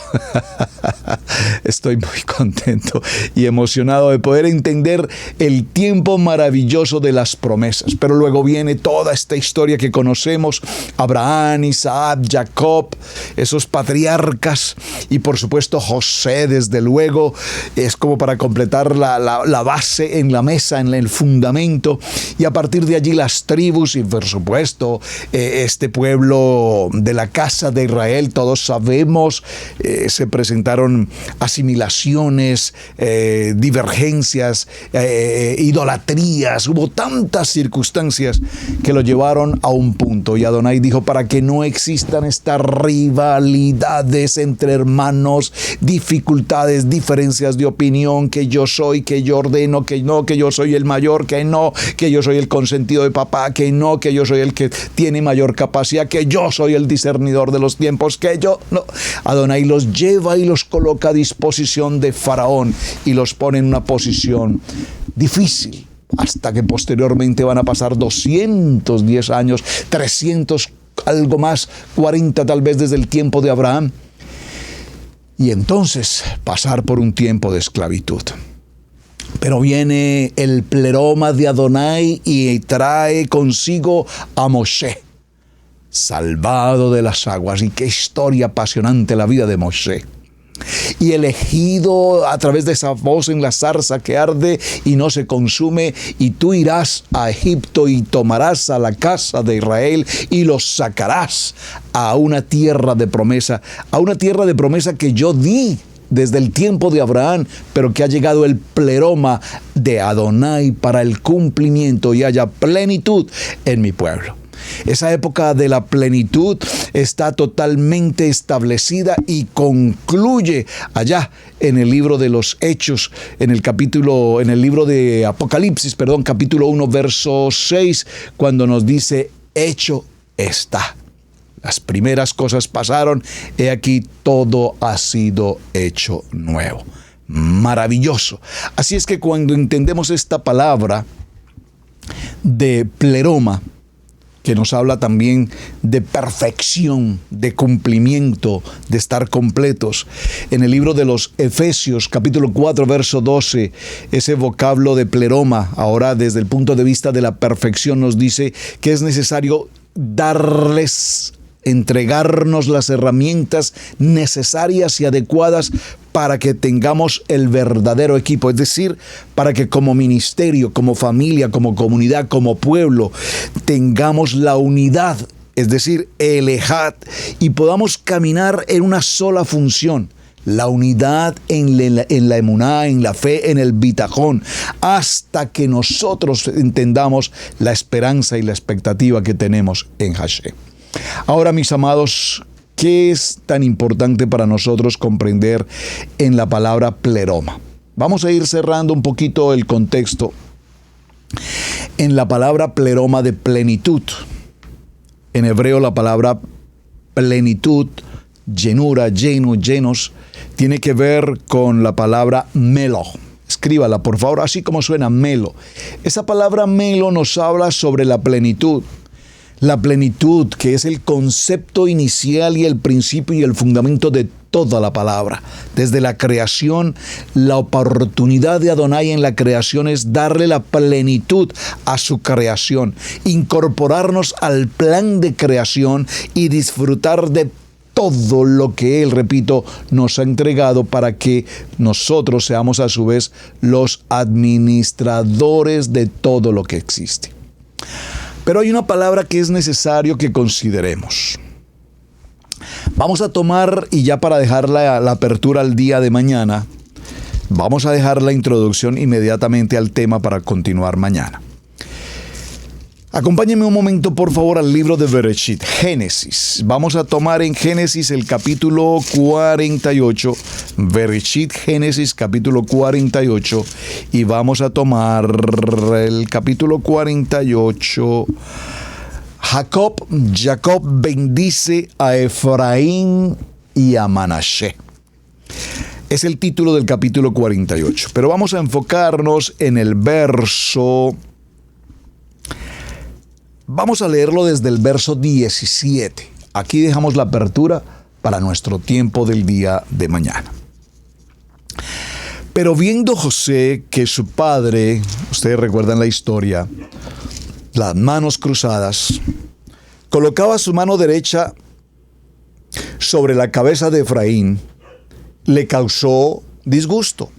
Estoy muy contento y emocionado de poder entender el tiempo maravilloso de las promesas. Pero luego viene toda esta historia que conocemos: Abraham, Isaac, Jacob, esos patriarcas, y por supuesto José, desde luego, es como para completar la base en la mesa, en el fundamento, y a partir de allí las tribus, y por supuesto este pueblo de la casa de Israel. Todos sabemos, se presentaron asimilaciones, divergencias, idolatrías, hubo tantas circunstancias que lo llevaron a un punto, y Adonai dijo: para que no existan estas rivalidades entre hermanos, dificultades, diferencias de opinión, que yo soy, que yo ordeno, que no, que yo soy el mayor, que no, que yo soy el consentido de papá, que no, que yo soy el que tiene mayor capacidad, que yo soy el discernidor de los tiempos, que yo no. Adonai los lleva y los coloca a disposición de Faraón y los pone en una posición difícil, hasta que posteriormente van a pasar 210 años, 300, algo más, 40 tal vez desde el tiempo de Abraham, y entonces pasar por un tiempo de esclavitud. Pero viene el pleroma de Adonai y trae consigo a Moshe, salvado de las aguas. Y qué historia apasionante la vida de Moshe. Y elegido a través de esa voz en la zarza que arde y no se consume: y tú irás a Egipto y tomarás a la casa de Israel y los sacarás a una tierra de promesa, que yo di desde el tiempo de Abraham, pero que ha llegado el pleroma de Adonai para el cumplimiento y haya plenitud en mi pueblo. Esa época de la plenitud está totalmente establecida y concluye allá en el libro de los Hechos, en el libro de Apocalipsis, capítulo 1, verso 6, cuando nos dice: hecho está. Las primeras cosas pasaron, he aquí todo ha sido hecho nuevo. Maravilloso. Así es que cuando entendemos esta palabra de pleroma, que nos habla también de perfección, de cumplimiento, de estar completos. En el libro de los Efesios, capítulo 4, verso 12, ese vocablo de pleroma, ahora desde el punto de vista de la perfección, nos dice que es necesario entregarnos las herramientas necesarias y adecuadas para que tengamos el verdadero equipo, es decir, para que como ministerio, como familia, como comunidad, como pueblo, tengamos la unidad, es decir, el ejad, y podamos caminar en una sola función. La unidad en la emuná, en la fe, en el bitajón, hasta que nosotros entendamos la esperanza y la expectativa que tenemos en Hashem. Ahora, mis amados, ¿qué es tan importante para nosotros comprender en la palabra pleroma? Vamos a ir cerrando un poquito el contexto en la palabra pleroma de plenitud. En hebreo la palabra plenitud, llenura, lleno, llenos, tiene que ver con la palabra melo. Escríbala, por favor, así como suena, melo. Esa palabra melo nos habla sobre la plenitud. La plenitud, que es el concepto inicial y el principio y el fundamento de toda la palabra. Desde la creación, la oportunidad de Adonai en la creación es darle la plenitud a su creación, incorporarnos al plan de creación y disfrutar de todo lo que Él, repito, nos ha entregado para que nosotros seamos a su vez los administradores de todo lo que existe. Pero hay una palabra que es necesario que consideremos. Vamos a tomar, y ya para dejar la apertura al día de mañana, vamos a dejar la introducción inmediatamente al tema para continuar mañana. Acompáñenme un momento, por favor, al libro de Bereshit, Génesis. Vamos a tomar en Génesis el capítulo 48, Bereshit, Génesis, capítulo 48, y vamos a tomar el capítulo 48. Jacob bendice a Efraín y a Manashe. Es el título del capítulo 48, pero vamos a enfocarnos en el verso. Vamos a leerlo desde el verso 17. Aquí dejamos la apertura para nuestro tiempo del día de mañana. Pero viendo José que su padre, ustedes recuerdan la historia, las manos cruzadas, colocaba su mano derecha sobre la cabeza de Efraín, le causó disgusto.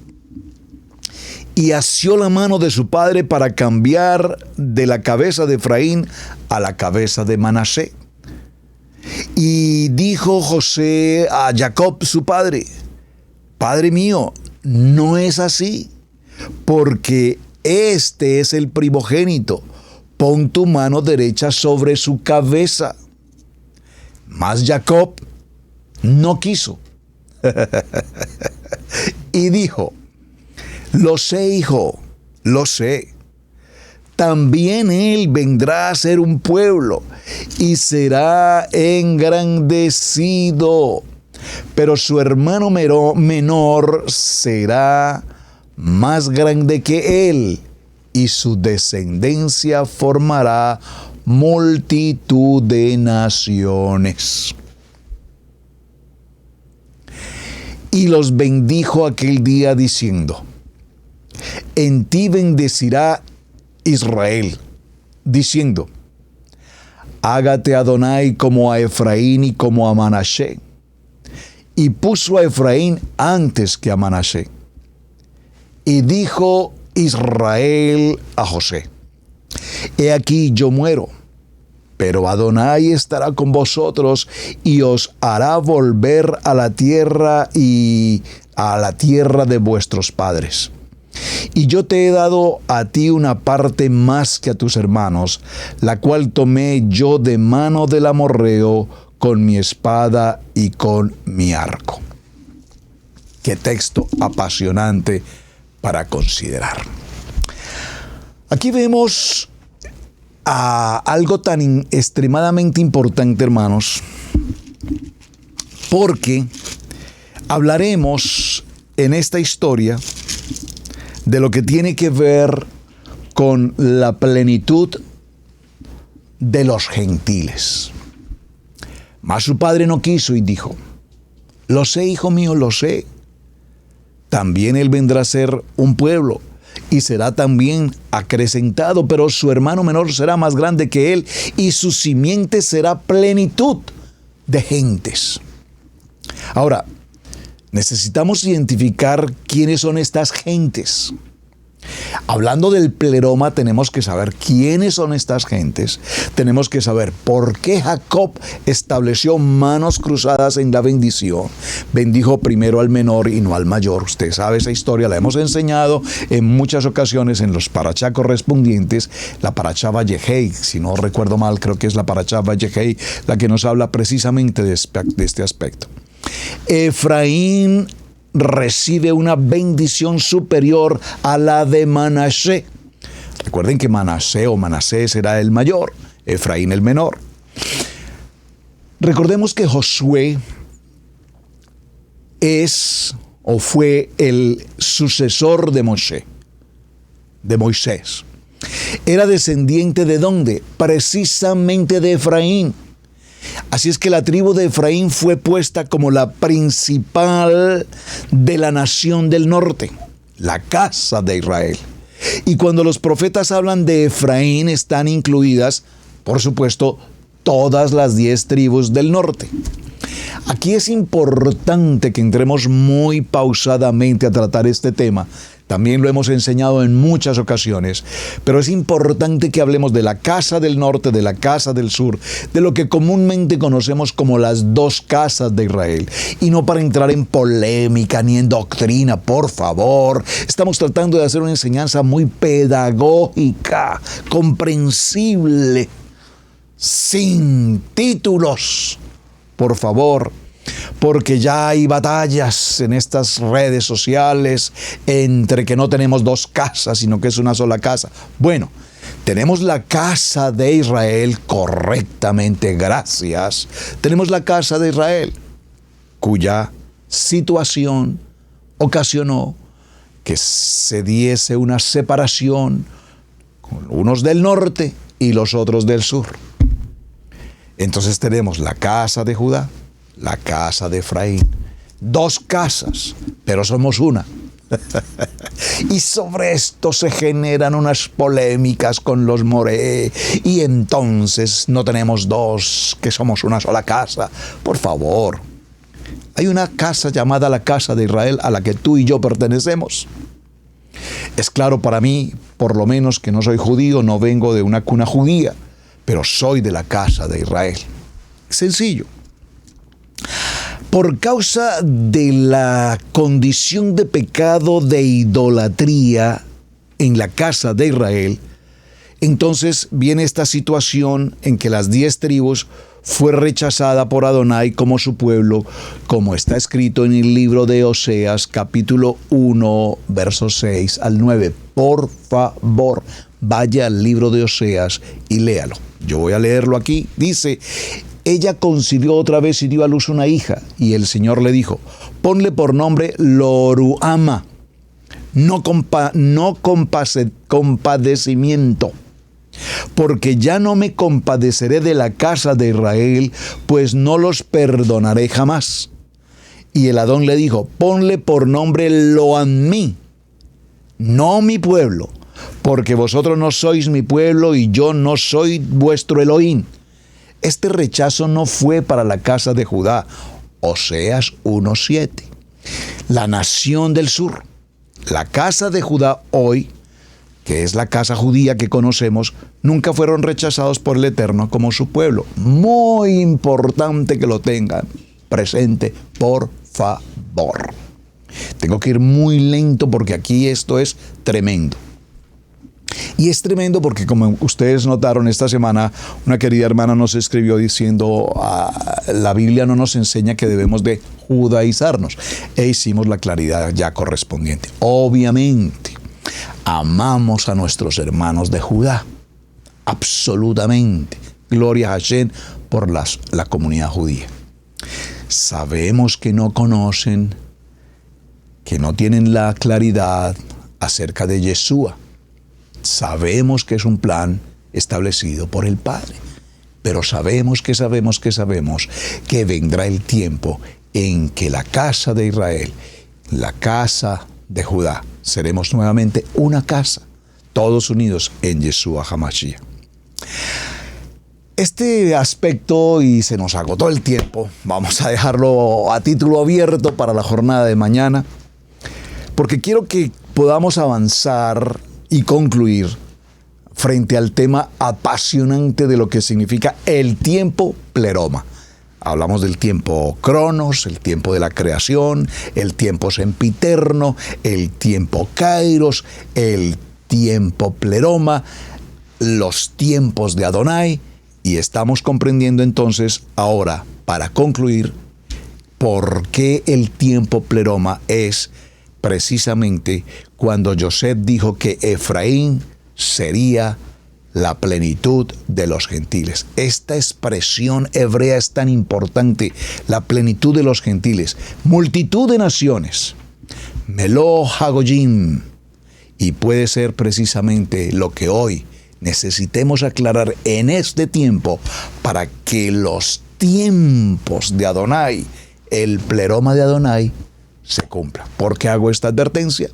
Y asió la mano de su padre para cambiar de la cabeza de Efraín a la cabeza de Manasé. Y dijo José a Jacob, su padre: Padre mío, no es así, porque este es el primogénito. Pon tu mano derecha sobre su cabeza. Mas Jacob no quiso. Y dijo: Lo sé, hijo, lo sé. También él vendrá a ser un pueblo y será engrandecido. Pero su hermano menor será más grande que él, y su descendencia formará multitud de naciones. Y los bendijo aquel día diciendo: En ti bendecirá Israel, diciendo: Hágate Adonai como a Efraín y como a Manasé. Y puso a Efraín antes que a Manasé. Y dijo Israel a José: He aquí yo muero, pero Adonai estará con vosotros y os hará volver a la tierra y a la tierra de vuestros padres. Y yo te he dado a ti una parte más que a tus hermanos, la cual tomé yo de mano del amorreo con mi espada y con mi arco. Qué texto apasionante para considerar. Aquí vemos algo tan extremadamente importante, hermanos, porque hablaremos en esta historia de lo que tiene que ver con la plenitud de los gentiles. Mas su padre no quiso y dijo: Lo sé, hijo mío, lo sé. También él vendrá a ser un pueblo y será también acrecentado, pero su hermano menor será más grande que él y su simiente será plenitud de gentes. Ahora, necesitamos identificar quiénes son estas gentes. Hablando del pleroma, tenemos que saber quiénes son estas gentes. Tenemos que saber por qué Jacob estableció manos cruzadas en la bendición. Bendijo primero al menor y no al mayor. Usted sabe esa historia, la hemos enseñado en muchas ocasiones en los parachá correspondientes. La parachá Vayehei, si no recuerdo mal, creo que es la parachá Vayehei la que nos habla precisamente de este aspecto. Efraín recibe una bendición superior a la de Manasés. Recuerden que Manasés era el mayor, Efraín el menor. Recordemos que Josué es o fue el sucesor de Moisés. Era descendiente ¿de dónde? Precisamente de Efraín. Así es que la tribu de Efraín fue puesta como la principal de la nación del norte, la casa de Israel. Y cuando los profetas hablan de Efraín, están incluidas, por supuesto, todas las 10 tribus del norte. Aquí es importante que entremos muy pausadamente a tratar este tema. También lo hemos enseñado en muchas ocasiones, pero es importante que hablemos de la casa del norte, de la casa del sur, de lo que comúnmente conocemos como las 2 casas de Israel. Y no para entrar en polémica ni en doctrina, por favor. Estamos tratando de hacer una enseñanza muy pedagógica, comprensible, sin títulos, por favor. Porque ya hay batallas en estas redes sociales entre que no tenemos 2 casas, sino que es una sola casa. Bueno, tenemos la casa de Israel correctamente, gracias. Tenemos la casa de Israel, cuya situación ocasionó que se diese una separación con unos del norte y los otros del sur. Entonces tenemos la casa de Judá, la casa de Efraín. 2 casas, pero somos una. Y sobre esto se generan unas polémicas con los Moré. Y entonces no tenemos 2, que somos una sola casa. Por favor. Hay una casa llamada la casa de Israel a la que tú y yo pertenecemos. Es claro para mí, por lo menos, que no soy judío, no vengo de una cuna judía, pero soy de la casa de Israel. Sencillo. Por causa de la condición de pecado de idolatría en la casa de Israel, entonces viene esta situación en que las 10 tribus fue rechazada por Adonai como su pueblo, como está escrito en el libro de Oseas, capítulo 1, versos 6 al 9. Por favor, vaya al libro de Oseas y léalo. Yo voy a leerlo aquí. Dice: ella concibió otra vez y dio a luz una hija, y el Señor le dijo: ponle por nombre Loruama, no compadecimiento, porque ya no me compadeceré de la casa de Israel, pues no los perdonaré jamás. Y el Adón le dijo: ponle por nombre Loamí, no mi pueblo, porque vosotros no sois mi pueblo y yo no soy vuestro Elohim. Este rechazo no fue para la casa de Judá. Oseas 1:7. La nación del sur, la casa de Judá hoy, que es la casa judía que conocemos, nunca fueron rechazados por el Eterno como su pueblo. Muy importante que lo tengan presente, por favor. Tengo que ir muy lento porque aquí esto es tremendo. Y es tremendo porque, como ustedes notaron esta semana, una querida hermana nos escribió diciendo: la Biblia no nos enseña que debemos de judaizarnos. E hicimos la claridad ya correspondiente. Obviamente, amamos a nuestros hermanos de Judá. Absolutamente. Gloria a Hashem por la comunidad judía. Sabemos que no conocen, que no tienen la claridad acerca de Yeshua. Sabemos que es un plan establecido por el Padre, pero sabemos que vendrá el tiempo en que la casa de Israel, la casa de Judá, seremos nuevamente una casa, todos unidos en Yeshua HaMashiach. Este aspecto, y se nos agotó el tiempo, vamos a dejarlo a título abierto para la jornada de mañana, porque quiero que podamos avanzar y concluir frente al tema apasionante de lo que significa el tiempo pleroma. Hablamos del tiempo cronos, el tiempo de la creación, el tiempo sempiterno, el tiempo kairos, el tiempo pleroma, los tiempos de Adonai, y estamos comprendiendo entonces ahora, para concluir, por qué el tiempo pleroma es precisamente cuando Yosef dijo que Efraín sería la plenitud de los gentiles. Esta expresión hebrea es tan importante, la plenitud de los gentiles, multitud de naciones, Melo Hagoyim, y puede ser precisamente lo que hoy necesitemos aclarar en este tiempo para que los tiempos de Adonai, el pleroma de Adonai, se cumpla. ¿Por qué hago esta advertencia?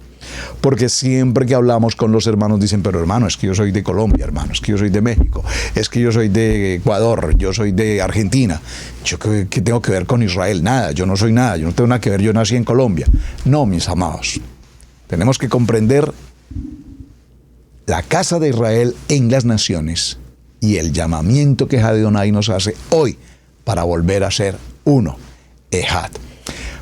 Porque siempre que hablamos con los hermanos dicen, pero hermano, es que yo soy de Colombia, hermano, es que yo soy de México, es que yo soy de Ecuador, yo soy de Argentina. ¿Yo qué tengo que ver con Israel? Nada, yo no soy nada, yo no tengo nada que ver, yo nací en Colombia. No, mis amados, tenemos que comprender la casa de Israel en las naciones y el llamamiento que Adonai nos hace hoy para volver a ser uno, Ejad.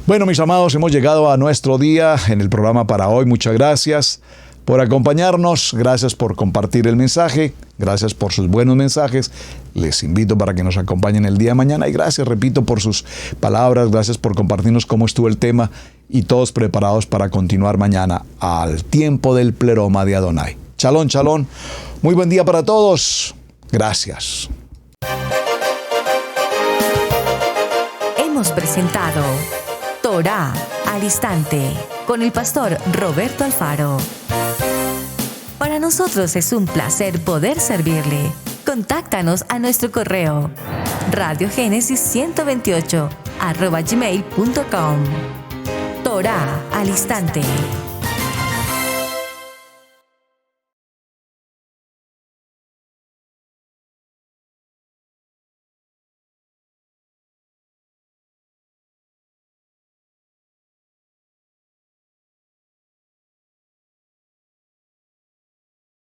Bueno, mis amados, hemos llegado a nuestro día en el programa para hoy. Muchas gracias por acompañarnos, gracias por compartir el mensaje, gracias por sus buenos mensajes. Les invito para que nos acompañen el día de mañana y gracias, repito, por sus palabras, gracias por compartirnos cómo estuvo el tema y todos preparados para continuar mañana al tiempo del pleroma de Adonai. Shalom, shalom. Muy buen día para todos. Gracias. Hemos presentado Torá al Instante con el pastor Roberto Alfaro. Para nosotros es un placer poder servirle. Contáctanos a nuestro correo radiogenesis128@gmail.com. Torá al Instante.